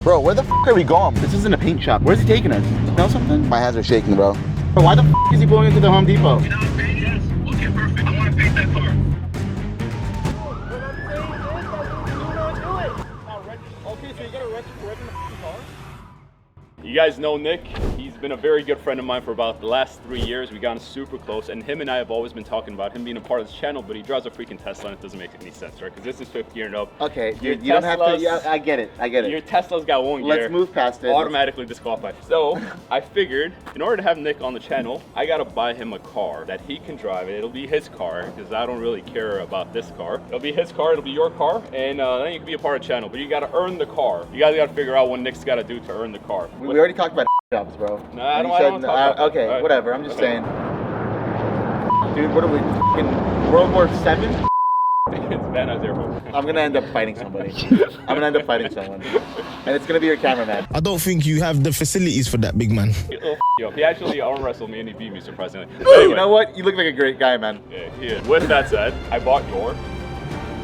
Bro, where the f are we going? This isn't a paint shop. Where's he taking us? You know something? My hands are shaking, bro. Bro, why the f is he going into the Home Depot? You know what I'm saying? Yes. Okay, perfect. I want to paint that car. Okay, so you gotta register the car? You guys know Nick. He's been a very good friend of mine for about the last 3 years. We've gotten super close, and him and I have always been talking about him being a part of this channel, but he drives a freaking Tesla and it doesn't make any sense, right? Because this is fifth gear and up. Okay, dude, you don't have to, yeah, I get it, Your Tesla's got one gear. Let's move past it. Automatically disqualified. So, I figured, in order to have Nick on the channel, I gotta buy him a car that he can drive. It'll be his car, because I don't really care about this car. It'll be his car, it'll be your car, and then you can be a part of the channel, but you gotta earn the car. You guys gotta figure out what Nick's gotta do to earn the car. We already talked about jobs, bro. No, I don't talk about okay, right. Whatever, I'm just saying. Dude, what are we, in World War 7? It's Van Nuys Airport. I'm gonna end up fighting somebody. I'm gonna end up fighting someone. And it's gonna be your cameraman. I don't think you have the facilities for that, big man. Yo, he actually arm wrestled me and he beat me, surprisingly. Anyway. You know what? You look like a great guy, man. Yeah, he is. With that said, I bought your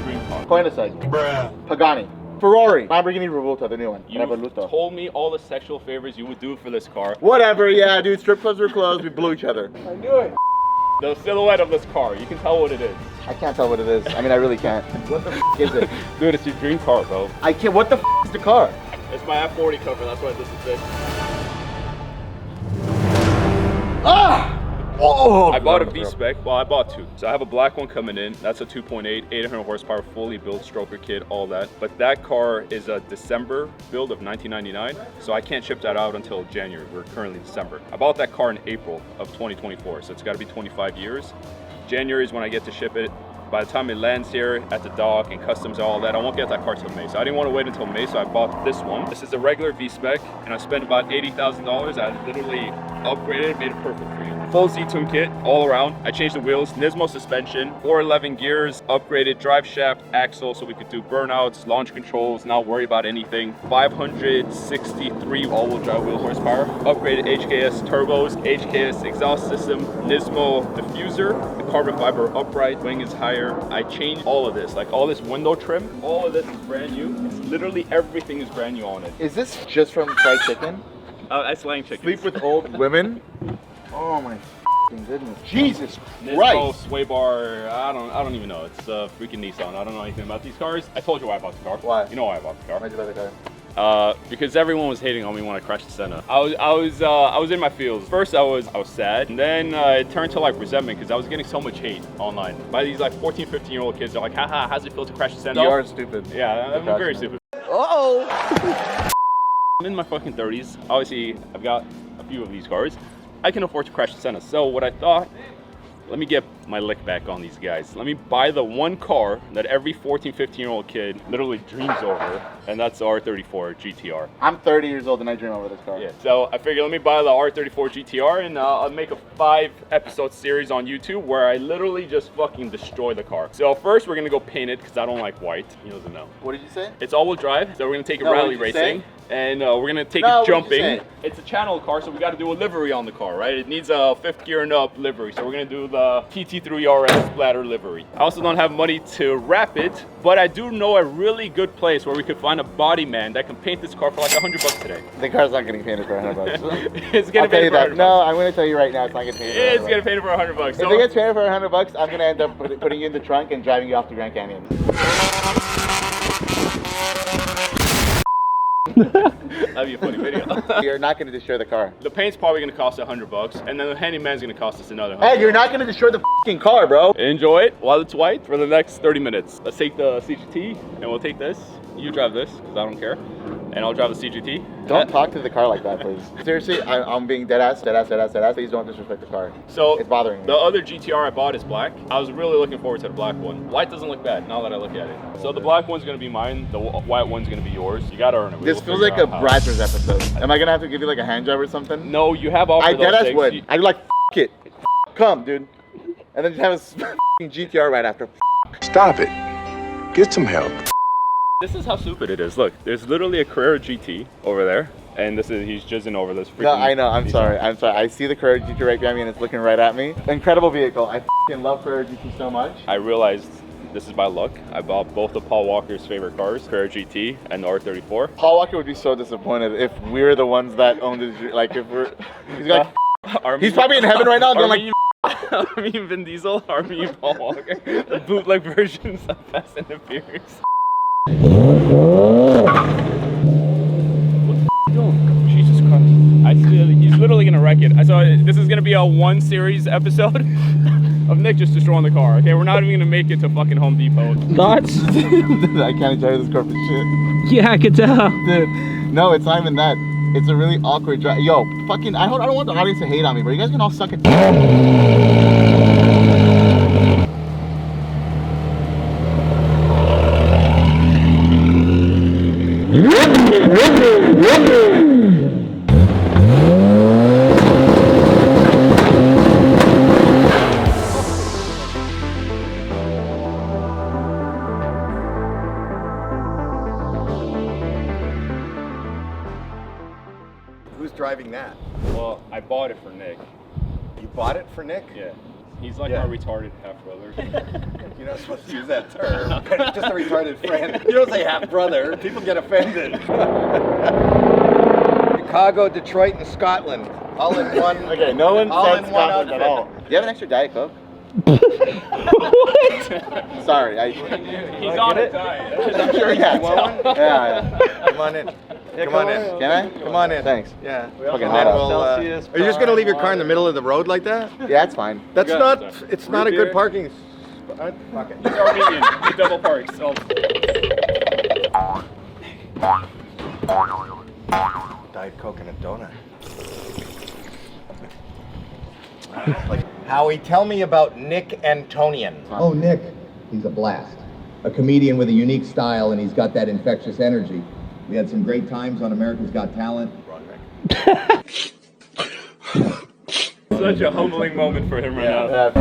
dream car. Coin aside. Bruh. Pagani. Ferrari. Lamborghini Revuelto, the new one. You told me all the sexual favors you would do for this car. Whatever, yeah, dude. Strip clubs were closed. We blew each other. I knew it. The silhouette of this car, you can tell what it is. I can't tell what it is. I mean, I really can't. What the is it? Dude, it's your dream car, bro. I can't. What the is the car? It's my F40 cover, that's why this is this. Ah! Oh! I bought a V-Spec. Well, I bought two. So I have a black one coming in. That's a 2.8, 800 horsepower, fully built, stroker kit, all that. But that car is a December build of 1999. So I can't ship that out until January. We're currently December. I bought that car in April of 2024. So it's got to be 25 years. January is when I get to ship it. By the time it lands here at the dock and customs and all that, I won't get that car till May. So I didn't want to wait until May, so I bought this one. This is a regular V-Spec, and I spent about $80,000. I literally upgraded it, made it perfect for you. Full Z-tune kit all around. I changed the wheels, NISMO suspension, 411 gears, upgraded drive shaft, axle, so we could do burnouts, launch controls, not worry about anything. 563 all-wheel drive wheel horsepower. Upgraded HKS turbos, HKS exhaust system, NISMO diffuser, the carbon fiber upright, wing is higher. I changed all of this, like all this window trim, all of this is brand new. It's literally everything is brand new on it. Is this just from fried chicken? I slang chicken. Sleep with old women? Oh my goodness. Jesus NISMO, Christ. sway bar, I don't even know. It's a freaking Nissan. I don't know anything about these cars. I told you why I bought the car. Why? You know why I bought the car. Why'd you buy the car? Because everyone was hating on me when I crashed the Senna. I was in my feels. First I was sad, and then it turned to like resentment because I was getting so much hate online by these like 14, 15-year-old kids. They're like, haha, how's it feel to crash the Senna? You are stupid. Yeah, I'm very stupid. Uh-oh. I'm in my fucking 30s. Obviously, I've got a few of these cars. I can afford to crash the Senna. So what I thought, let me get my lick back on these guys. Let me buy the one car that every 14, 15-year-old kid literally dreams over, and that's the R34 Gtr. I'm 30 years old and I dream over this car. Yeah, so I figured let me buy the R34 Gtr and I'll make a 5-episode series on YouTube where I literally just fucking destroy the car. So first we're gonna go paint it because I don't like white. He doesn't know. What did you say? It's all-wheel drive, so we're gonna take it No, rally what did you racing. say? And we're gonna take No, it what did you jumping. say? It's a channel car, so we got to do a livery on the car, right? It needs a 5th gear and up livery, so we're gonna do the TT3 RS splatter livery. I also don't have money to wrap it, but I do know a really good place where we could find a body man that can paint this car for like $100 today. The car's not getting painted for $100. It's getting painted for $100. No, I'm gonna tell you right now, it's not getting painted for $100. It's getting painted for $100. If it gets painted for $100, I'm gonna end up putting you in the trunk and driving you off to Grand Canyon. That'd be a funny video. You're not gonna destroy the car. The paint's probably gonna cost $100, and then the handyman's gonna cost us another $100. Hey, you're not gonna destroy the f***ing car, bro. Enjoy it while it's white for the next 30 minutes. Let's take the CGT, and we'll take this. You drive this, because I don't care. And I'll drive the CGT. Don't talk to the car like that, please. Seriously, I'm being dead ass. Please don't disrespect the car. So it's bothering me. The other GTR I bought is black. I was really looking forward to the black one. White doesn't look bad now that I look at it. So the black one's gonna be mine. The white one's gonna be yours. You gotta earn it. This feels like a Bradford's episode. Am I gonna have to give you like a hand job or something? No, you have all I those dead ass things. would. I'd like it. Come, dude. And then just have a f***ing GTR right after. Stop it. Get some help. This is how stupid it is. Look, there's literally a Carrera GT over there, and he's jizzing over this. No, I know. I'm sorry. I see the Carrera GT right behind me, and it's looking right at me. Incredible vehicle. I f***ing love Carrera GT so much. I realized This is by luck. I bought both of Paul Walker's favorite cars, Carrera GT and the R34. Paul Walker would be so disappointed if we're the ones that owned it. Like if we're, he's probably in heaven right now going like. Army Vin Diesel, Army Paul Walker, the bootleg versions of Fast and the Furious. Jesus Christ. He's literally gonna wreck it. So this is gonna be a 1 series episode of Nick just destroying the car. Okay, we're not even gonna make it to fucking Home Depot. Thoughts? I can't enjoy this car for shit. Yeah, I could tell. Dude, no, it's not even that. It's a really awkward drive. Yo, fucking, I don't want the audience to hate on me, but you guys can all suck it. Who's driving that? Well, I bought it for Nick. You bought it for Nick? Yeah. He's like Yeah. my retarded half brother. You're not supposed to use that term. Just a retarded friend. You don't say half brother. People get offended. Chicago, Detroit, and Scotland. All in one. Okay, no one all said in one Scotland at outfit. all. Do you have an extra Diet Coke? Sorry, He's on a diet. I'm sure he has. You want one? Yeah. Come on in. Come on in. Can I? Come on in. Thanks. Yeah. Fucking And hot then out. we'll, are you just gonna leave your car in the middle of the road like that? Yeah, it's fine. That's Yeah. not. It's not a Root good beer. parking spot. Fuck it. He's Armenian. He double parks. So. Diet Coke and a donut. Like, Howie, tell me about Nick Antonyan. Oh, Nick, he's a blast. A comedian with a unique style, and he's got that infectious energy. We had some great times on America's Got Talent. Such a humbling moment for him right now.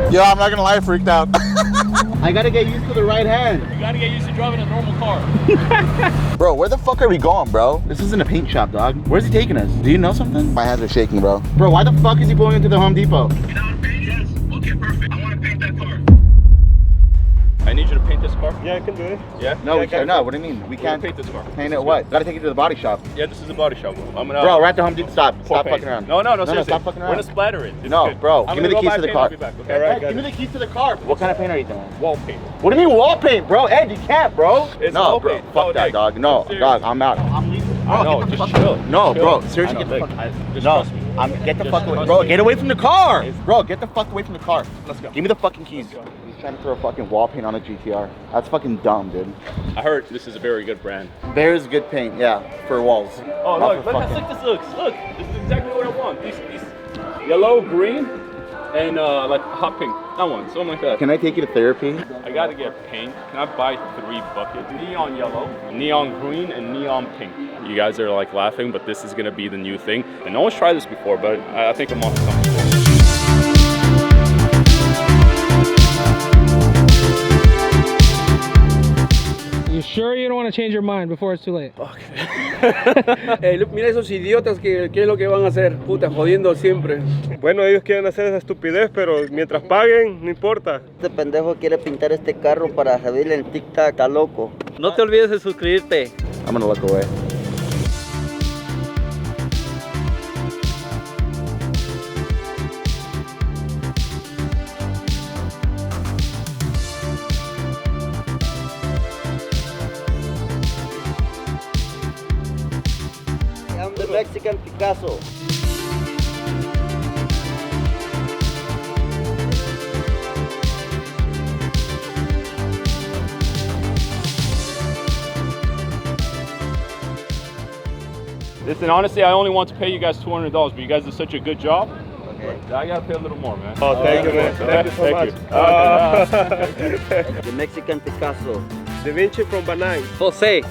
Yo, I'm not gonna lie, I freaked out. I gotta get used to the right hand. You gotta get used to driving a normal car. Bro, where the fuck are we going, bro? This isn't a paint shop, dog. Where's he taking us? Do you know something? My hands are shaking, bro. Bro, why the fuck is he pulling into the Home Depot? You know what I'm saying? Yes. Okay, perfect. I want to paint that car. I need you to paint this car. Yeah, I can do it. Yeah? No, we can't. No, what do you mean? We can't paint this car. paint it what? Gotta take it to the body shop. Yeah, this is a body shop. I'm gonna. Bro, we're at the Home Depot. Stop pour fucking paint. around. No, seriously. stop fucking We're around. gonna splatter it. It's No, good. bro, I'm give me gonna the go keys buy to the paint, car. I'll be back, okay? All right, Ed, got give me it. the keys to the car. What kind of paint are you doing? Wall paint. What do you mean wall paint, bro? Ed, you can't, bro. It's no, wall bro. paint. Fuck No, that, Nick. dog. No, Serious. dog, I'm out. I'm leaving. Bro, No, get the just fuck chill. No, Chill. bro, seriously, I get the know, fuck. Nick. Just No, trust me. get the Just fuck away. trust Bro, me. get away from the car. It's- Bro, get the fuck away from the car. Let's go. Give me the fucking keys. He's trying to throw fucking wall paint on a GTR. That's fucking dumb, dude. I heard this is a very good brand. There's good paint, yeah, for walls. Oh, Not look for how fucking- sick this looks. Look, this is exactly what I want. These yellow, green, and like hot pink. That one, something like that. Can I take you to therapy? I gotta get paint. Can I buy 3 buckets? Neon yellow, neon green, and neon pink. You guys are like laughing, but this is gonna be the new thing. And no one's tried this before, but I think I'm on to something cool. You sure you don't want to change your mind before it's too late? Mira esos idiotas que qué es lo que van a hacer, puta, jodiendo siempre. Bueno, ellos quieren hacer esa estupidez, pero mientras paguen, no importa. Este pendejo quiere pintar este carro para subirle en TikTok, está loco. No te olvides de suscribirte. I'm gonna look away. I'm the Mexican Picasso. Listen, honestly, I only want to pay you guys $200, but you guys did such a good job. Okay. I gotta pay a little more, man. Oh, thank you, man. Thank you so much. The Mexican Picasso. Da Vinci from Banang. Jose.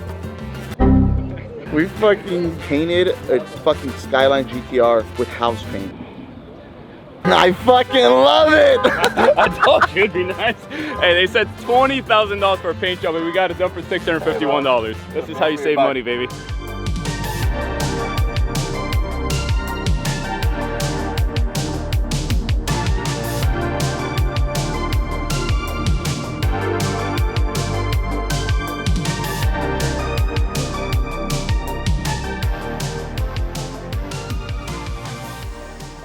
We fucking painted a fucking Skyline GTR with house paint. I fucking love it. I told you it'd be nice. Hey, they said $20,000 for a paint job, but we got it done for $651. This is how you save money, baby.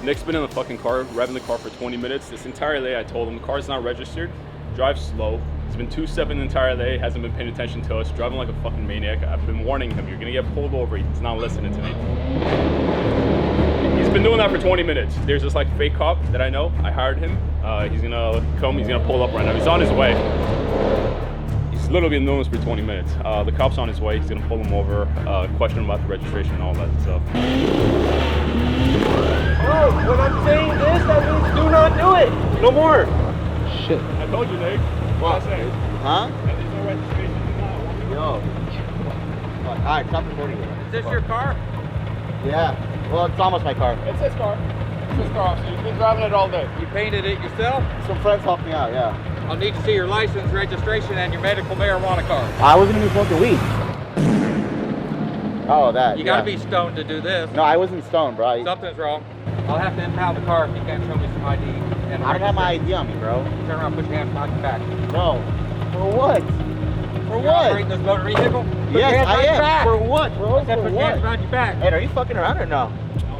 Nick's been in the fucking car, revving the car for 20 minutes. This entire day I told him the car's not registered, drive slow. He's been 2-7 the entire day, hasn't been paying attention to us, driving like a fucking maniac. I've been warning him, you're gonna get pulled over. He's not listening to me. He's been doing that for 20 minutes. There's this like fake cop that I know, I hired him. He's gonna come, he's gonna pull up right now. He's on his way. He's literally been doing this for 20 minutes. The cop's on his way, he's gonna pull him over, question him about the registration and all that stuff. Oh, when I'm saying this, that means do not do it. No more. Shit. I told you, Nick. What I say? Huh? That there's no registration. Yo. Alright, stop recording it. Is this your car? Yeah. Well, it's almost my car. It's his car. It's his car, so you've been driving it all day. You painted it yourself? Some friends helped me out, yeah. I'll need to see your license, registration, and your medical marijuana card. I wasn't even smoking weed. Oh, that. You gotta be stoned to do this. No, I wasn't stoned, bro. Something's wrong. I'll have to impound the car if you can't show me some ID. And I don't have my ID on me, bro. Turn around, put your hands behind your back. No. For what? For You're what? operating this motor vehicle? Put your Yes, hands I behind your am. back. For what, bro? I said For put your hands what? behind your back. Hey, are you fucking around or no?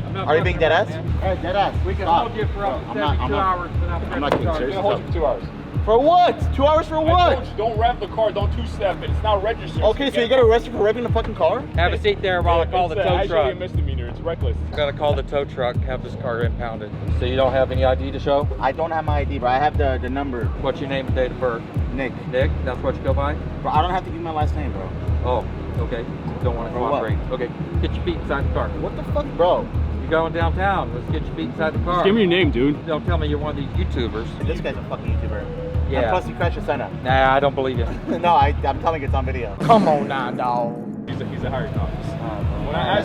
I'm not Are you being fucking dead ass? around, man. Hey, dead ass. We can Stop. hold you for up to Bro, 72 hours without I'm not getting charges. serious. I'm gonna hold you for 2 hours. For what? 2 hours for I what? told you, don't rev the car, don't two-step it. It's not registered. Okay, so you got arrested for revving the fucking car? Have a seat there while I call the tow Actually, truck. a misdemeanor. It's reckless. Gotta call the tow truck, have this car impounded. So you don't have any ID to show? I don't have my ID, bro. I have the number. What's your name and date of birth? Nick. Nick, that's what you go by? Bro, I don't have to give you my last name, bro. Oh, okay. Don't want to For what? cooperate. Okay, get your feet inside the car. What the fuck, bro? You're going downtown. Let's get your feet inside the car. Just give me your name, dude. Don't tell me you're one of these YouTubers. This guy's a fucking YouTuber. Yeah. And plus, you crashed your sign up. Nah, I don't believe you. No, I'm telling you, it's on video. Come on now, dog. He's a hired cop. When I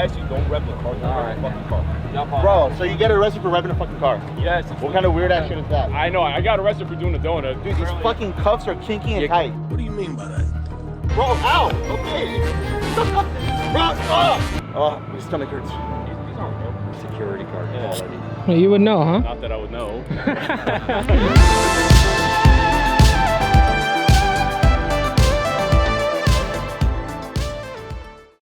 ask you, don't rev the car. Don't rev the fucking car. Jump on. Bro, so you get arrested for revving a fucking car. Yes. What kind of weird ass shit is that? I know. I got arrested for doing a donut. Dude, these fucking cuffs are kinky and tight. What do you mean by that? Bro, ow! Okay. Bro, oh, my stomach hurts. These aren't real. Security card quality. Well, you would know, huh? Not that I would know.